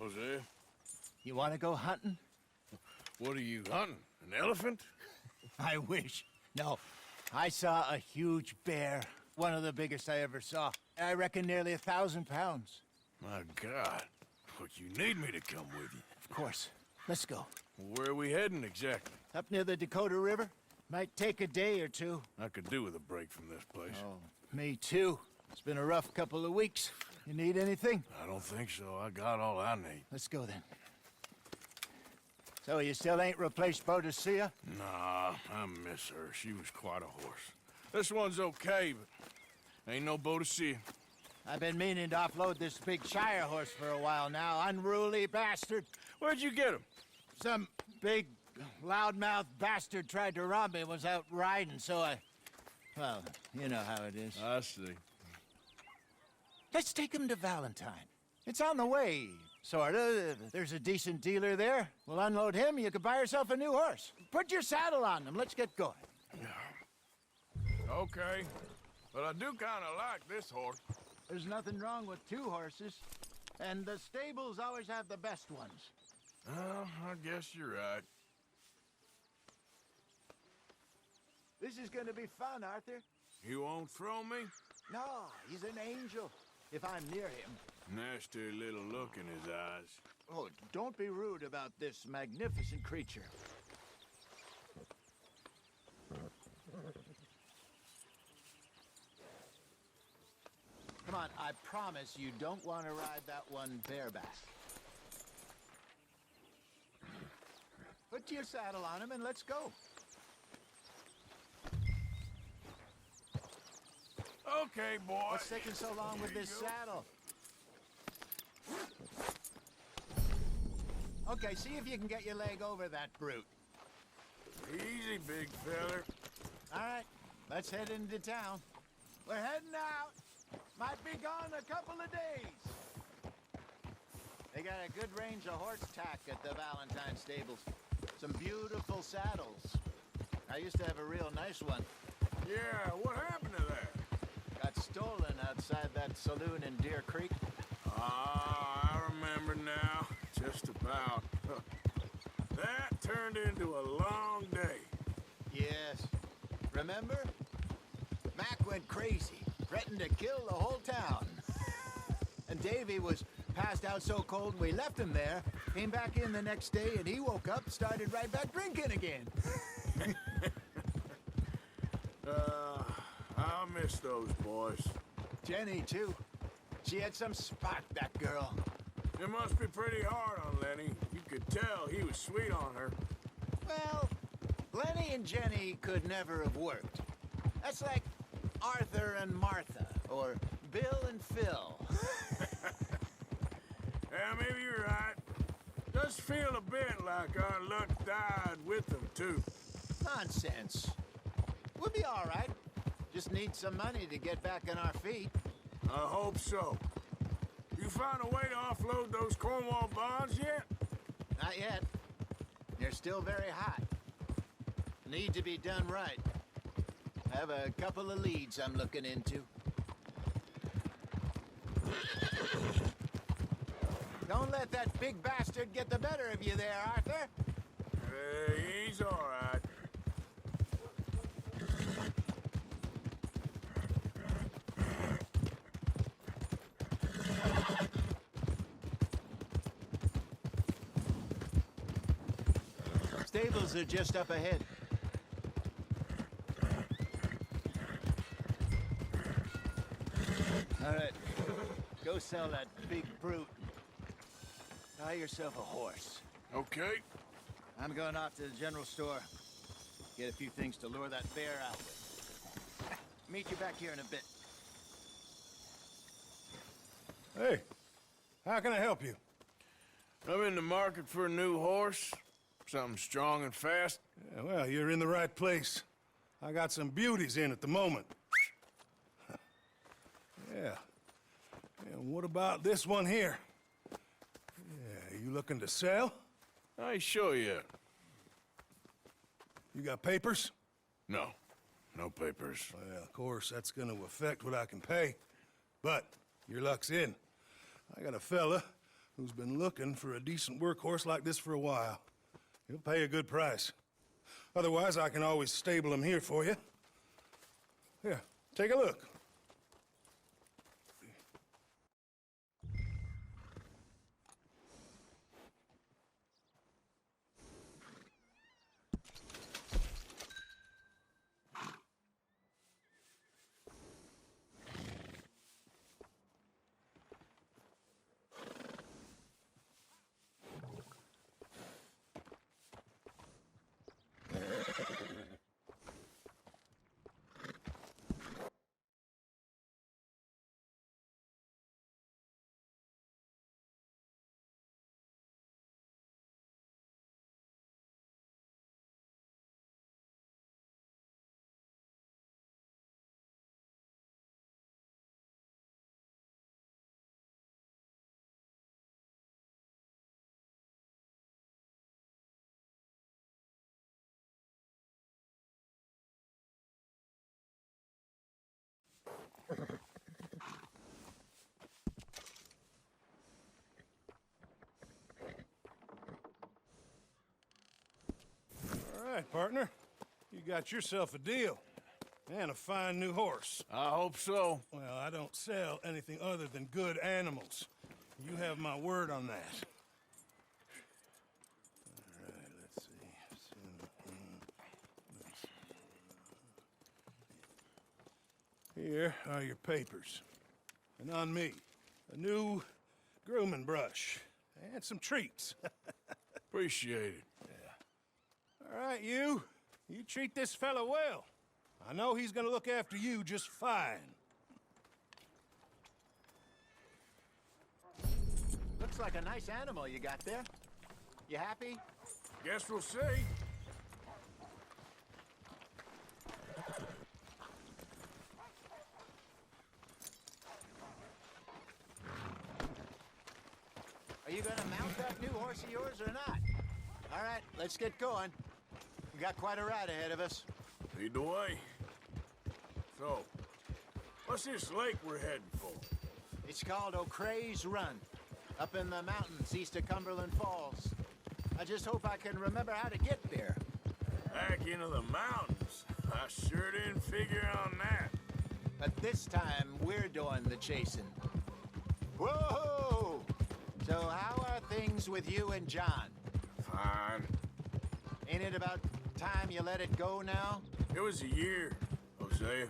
Jose. You want to go hunting? What are you hunting? An elephant? I wish. No, I saw a huge bear. One of the biggest I ever saw. I reckon nearly 1,000 pounds. My God. But you need me to come with you. Of course. Let's go. Where are we heading exactly? Up near the Dakota River. Might take a day or two. I could do with a break from this place. Oh, me too. It's been a rough couple of weeks. You need anything? I don't think so. I got all I need. Let's go then. So you still ain't replaced Boadicea? Nah, I miss her. She was quite a horse. This one's okay, but ain't no Boadicea. I've been meaning to offload this big Shire horse for a while now. Unruly bastard. Where'd you get him? Some big, loudmouth bastard tried to rob me and was out riding, so I... Well, you know how it is. I see. Let's take him to Valentine. It's on the way, sorta. There's a decent dealer there. We'll unload him, you can buy yourself a new horse. Put your saddle on him, let's get going. Okay, but I do kind of like this horse. There's nothing wrong with two horses, and the stables always have the best ones. Oh, I guess you're right. This is gonna be fun, Arthur. You won't throw me? No, he's an angel, if I'm near him. Nasty little look in his eyes. Oh, don't be rude about this magnificent creature. Come on, I promise you don't want to ride that one bareback. Put your saddle on him and let's go. Okay, boy. What's taking so long with this saddle? Okay, see if you can get your leg over that brute. Easy, big feller. All right, let's head into town. We're heading out. Might be gone a couple of days. They got a good range of horse tack at the Valentine stables. Some beautiful saddles. I used to have a real nice one. Yeah, what happened to that? Got stolen outside that saloon in Deer Creek. Ah, I remember now. Just about. That turned into a long day. Yes. Remember? Mac went crazy, threatened to kill the whole town. And Davy was passed out so cold we left him there, came back in the next day, and he woke up, started right back drinking again. I miss those boys. Jenny, too. She had some spark, that girl. It must be pretty hard on Lenny. You could tell he was sweet on her. Well, Lenny and Jenny could never have worked. That's like Arthur and Martha, or Bill and Phil. Yeah, maybe you're right. Does feel a bit like our luck died with them, too. Nonsense. We'll be all right. Just need some money to get back on our feet. I hope so. You find a way to offload those Cornwall bonds yet? Not yet. They're still very hot. Need to be done right. Have a couple of leads I'm looking into. Don't let that big bastard get the better of you there, Arthur. He's all right. Stables are just up ahead. All right, go sell that big brute. Buy yourself a horse. Okay. I'm going off to the general store. Get a few things to lure that bear out with. Meet you back here in a bit. Hey, how can I help you? I'm in the market for a new horse. Something strong and fast. Yeah, well, you're in the right place. I got some beauties in at the moment. Yeah. And what about this one here? Yeah, you looking to sell? I ain't sure yet. You got papers? No. No papers. Well, of course, that's gonna affect what I can pay. But your luck's in. I got a fella who's been looking for a decent workhorse like this for a while. He'll pay a good price. Otherwise, I can always stable him here for you. Here, take a look. All right, partner. You got yourself a deal. And a fine new horse. I hope so. Well, I don't sell anything other than good animals. You have my word on that. All right, let's see. Here are your papers. And on me, a new grooming brush. And some treats. Appreciate it. All right, you. You treat this fella well. I know he's gonna look after you just fine. Looks like a nice animal you got there. You happy? Guess we'll see. Are you gonna mount that new horse of yours or not? All right, let's get going. We got quite a ride ahead of us. Lead the way. So, what's this lake we're heading for? It's called O'Creagh's Run, up in the mountains east of Cumberland Falls. I just hope I can remember how to get there. Back into the mountains. I sure didn't figure on that. But this time, we're doing the chasing. Whoa! So how are things with you and John? Fine. Ain't it about time you let it go now? It was a year, Hosea.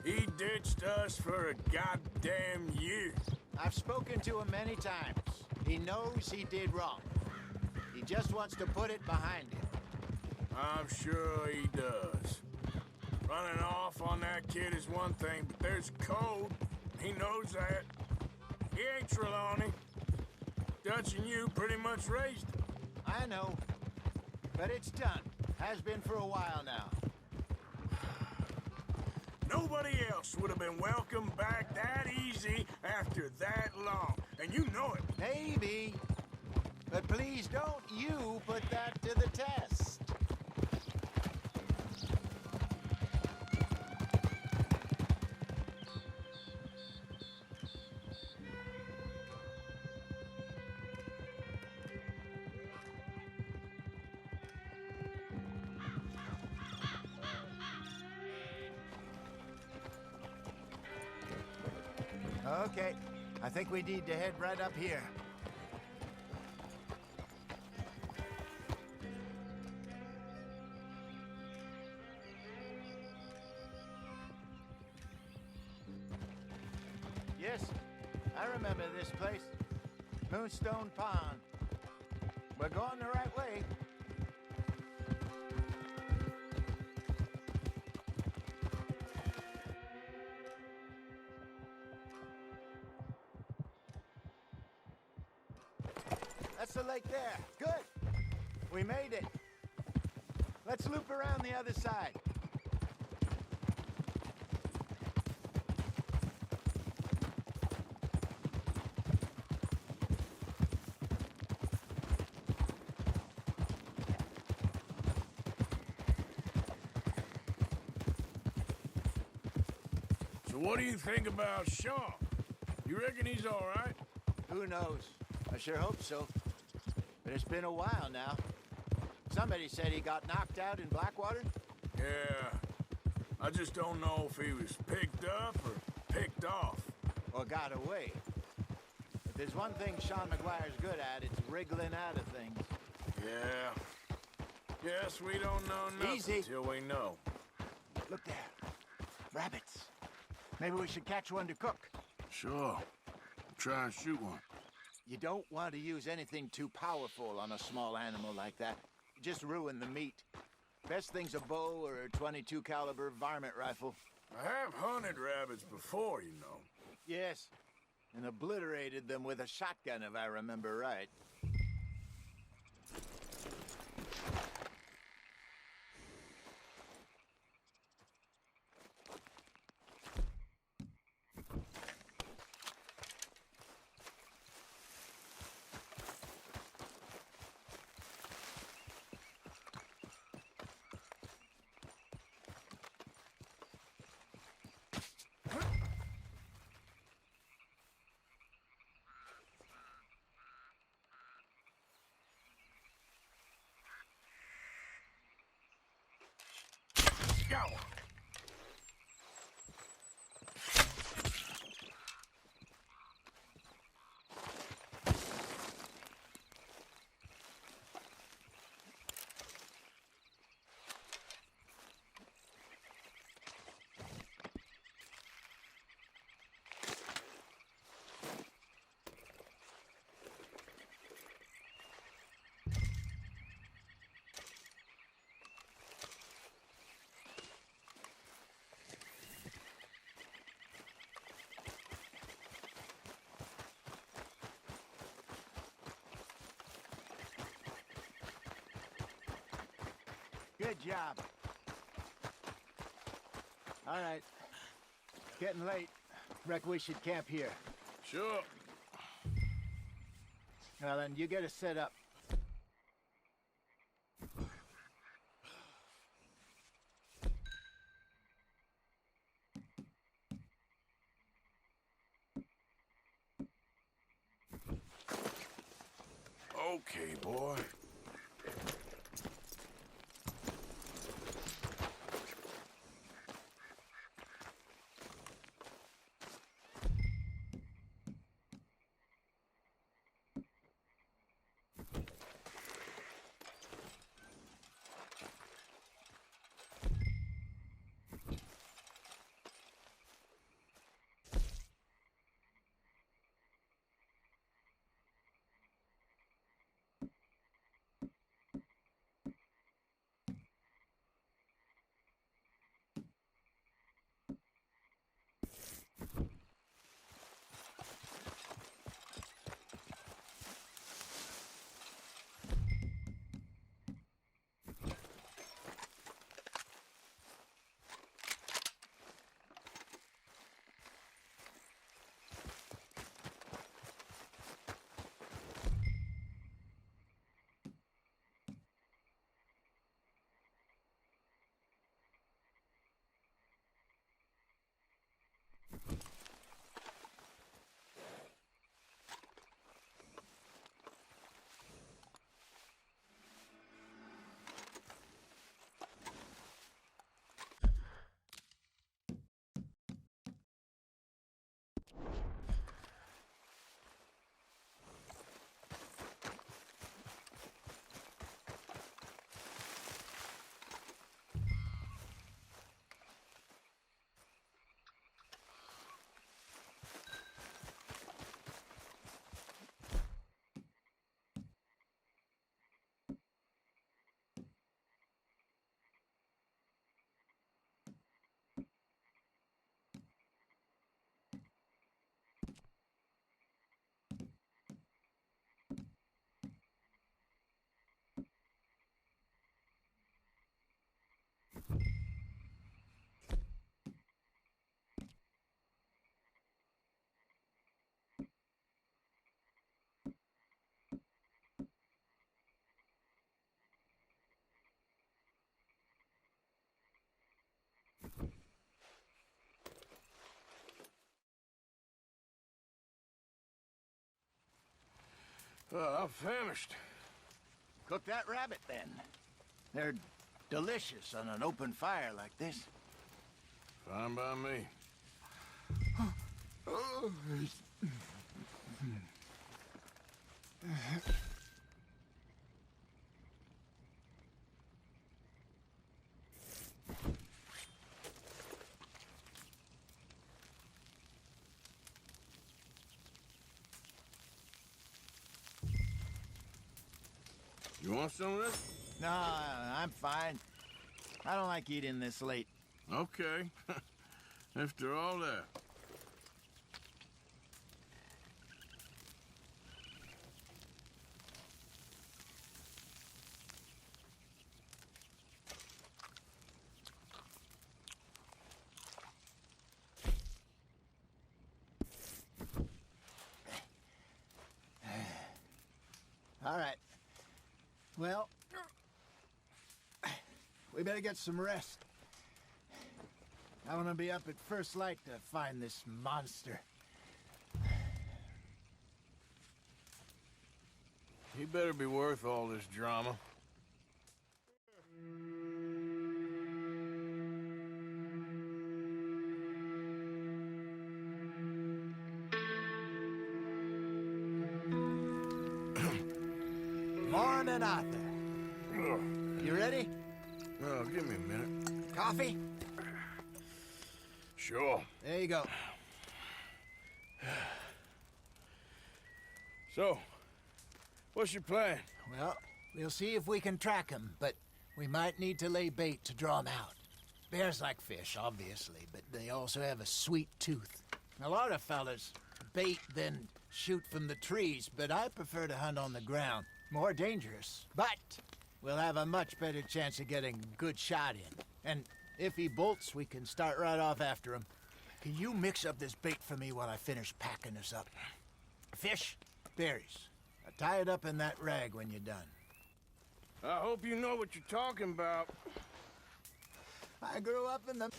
He ditched us for a goddamn year. I've spoken to him many times. He knows he did wrong. He just wants to put it behind him. I'm sure he does. Running off on that kid is one thing, but there's code. He knows that. He ain't Trelawney. Dutch and you pretty much raised him. I know. But it's done. Has been for a while now. Nobody else would have been welcomed back that easy after that long. And you know it. Maybe. But please don't you put that to the test. Okay, I think we need to head right up here. Yes, I remember this place. Moonstone Pond. We're going the right way. That's the lake there. Good. We made it. Let's loop around the other side. So what do you think about Shaw? You reckon he's all right? Who knows? I sure hope so. But it's been a while now. Somebody said he got knocked out in Blackwater? Yeah. I just don't know if he was picked up or picked off. Or got away. If there's one thing Sean McGuire's good at, it's wriggling out of things. Yeah. Guess we don't know nothing Easy. till we know. Look there. Rabbits. Maybe we should catch one to cook. Sure. Try and shoot one. You don't want to use anything too powerful on a small animal like that. Just ruin the meat. Best thing's a bow or a .22 caliber varmint rifle. I have hunted rabbits before, you know. Yes, and obliterated them with a shotgun, if I remember right. Go! Good job. All right. Getting late. Reckon we should camp here. Sure. Well, then, you get us set up. Okay, boy. I'm famished. Cook that rabbit, then. They're delicious on an open fire like this. Fine by me. You want some of this? No, I'm fine. I don't like eating this late. Okay. After all that. All right. Well, we better get some rest. I want to be up at first light to find this monster. He better be worth all this drama. Morning, Arthur. You ready? Oh, give me a minute. Coffee? Sure. There you go. So, what's your plan? Well, we'll see if we can track him, but we might need to lay bait to draw him out. Bears like fish, obviously, but they also have a sweet tooth. A lot of fellas bait, then shoot from the trees, but I prefer to hunt on the ground. More dangerous, but we'll have a much better chance of getting a good shot in. And if he bolts, we can start right off after him. Can you mix up this bait for me while I finish packing this up? Fish, berries. Tie it up in that rag when you're done. I hope you know what you're talking about. I grew up in the...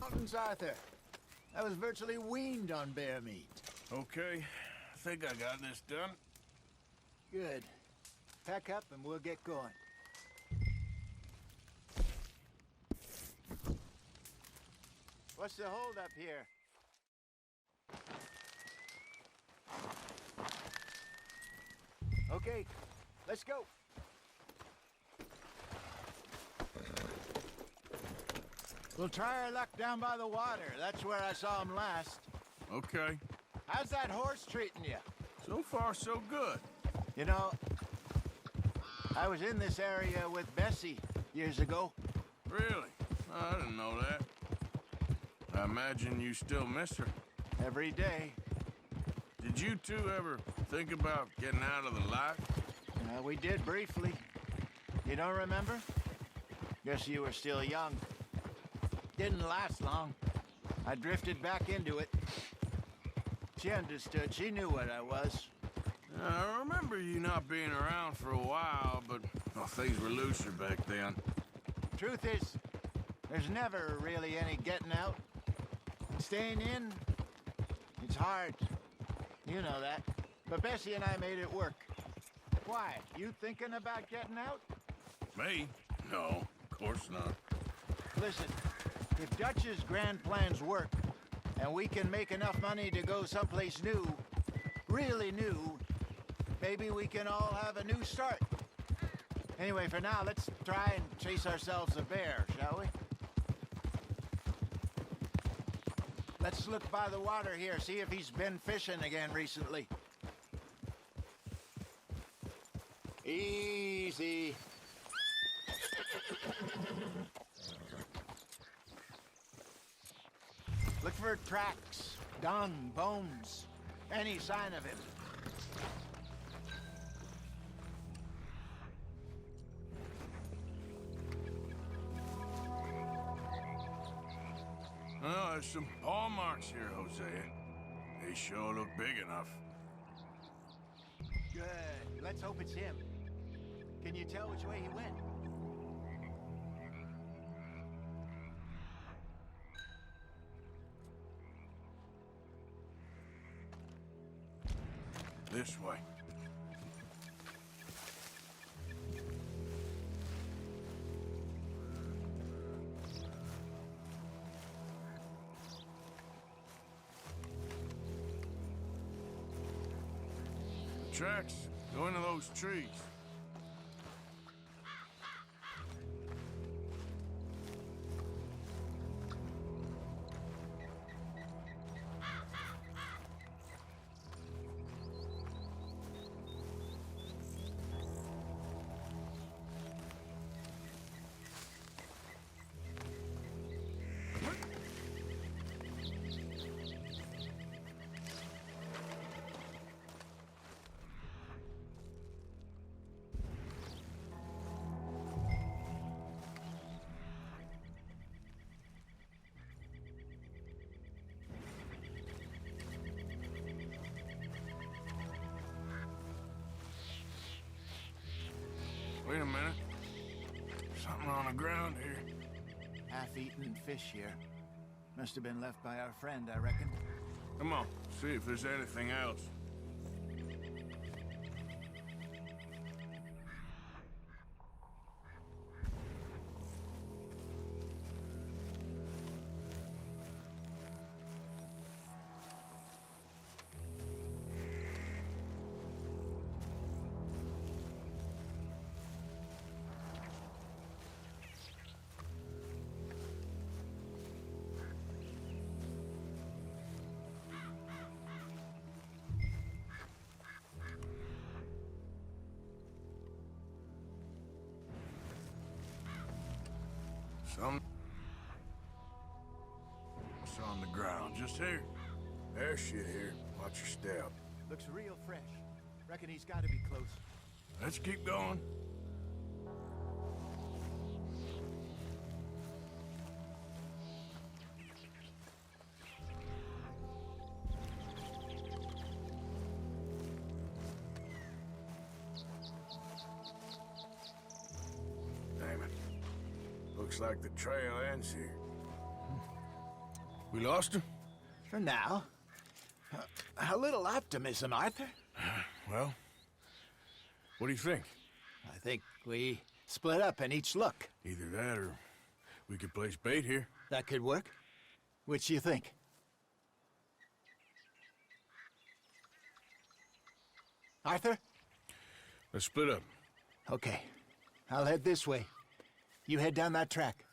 mountains, Arthur. I was virtually weaned on bear meat. Okay, I think I got this done. Good. Pack up and we'll get going. What's the holdup here? Okay, let's go. We'll try our luck down by the water. That's where I saw him last. Okay. How's that horse treating you? So far, so good. You know, I was in this area with Bessie years ago. Really? I didn't know that. I imagine you still miss her. Every day. Did you two ever think about getting out of the light? We did briefly. You don't remember? Guess you were still young. Didn't last long. I drifted back into it. She understood. She knew what I was. I remember you not being around for a while, but well, things were looser back then. Truth is, there's never really any getting out. Staying in, it's hard. You know that. But Bessie and I made it work. Why? You thinking about getting out? Me? No, of course not. Listen, if Dutch's grand plans work, and we can make enough money to go someplace new, really new, maybe we can all have a new start. Anyway, for now, let's try and chase ourselves a bear, shall we? Let's look by the water here, see if he's been fishing again recently. Easy. Look for tracks, dung, bones, any sign of him. Oh, there's some paw marks here, Jose. They sure look big enough. Good. Let's hope it's him. Can you tell which way he went? this way. Tracks go into those trees. Wait a minute. Something on the ground here. Half-eaten fish here. Must have been left by our friend, I reckon. Come on, see if there's anything else. It's on the ground, just here. There's shit here. Watch your step. Looks real fresh. Reckon he's got to be close. Let's keep going. Damn it. Looks like the trail ends here. We lost him? For now. A little optimism, Arthur. Well, what do you think? I think we split up and each look. Either that or we could place bait here. That could work. Which do you think? Arthur? Let's split up. Okay. I'll head this way. You head down that track.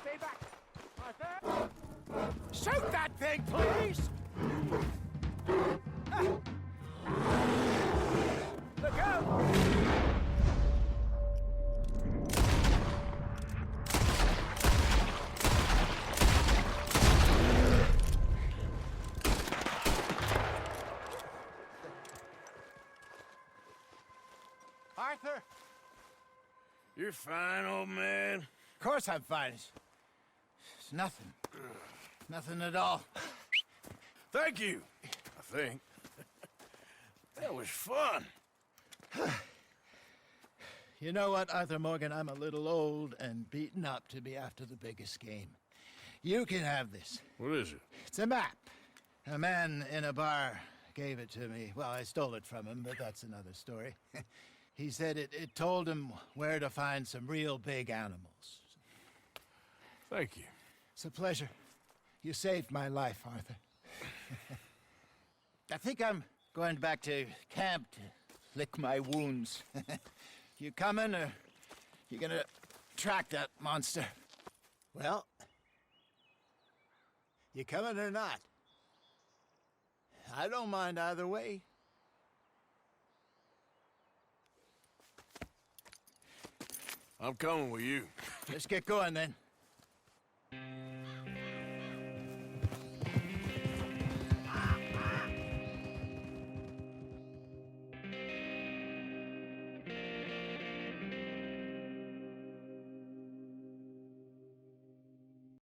Stay back! Arthur! Shoot that thing, please! Look out! Arthur! You're fine, old man. Of course I'm fine. It's nothing. Nothing at all. Thank you, I think. That was fun. You know what, Arthur Morgan? I'm a little old and beaten up to be after the biggest game. You can have this. What is it? It's a map. A man in a bar gave it to me. Well, I stole it from him, but that's another story. He said it told him where to find some real big animals. Thank you. It's a pleasure. You saved my life, Arthur. I think I'm going back to camp to lick my wounds. You coming, or you gonna track that monster? Well, you coming or not? I don't mind either way. I'm coming with you. Let's get going then.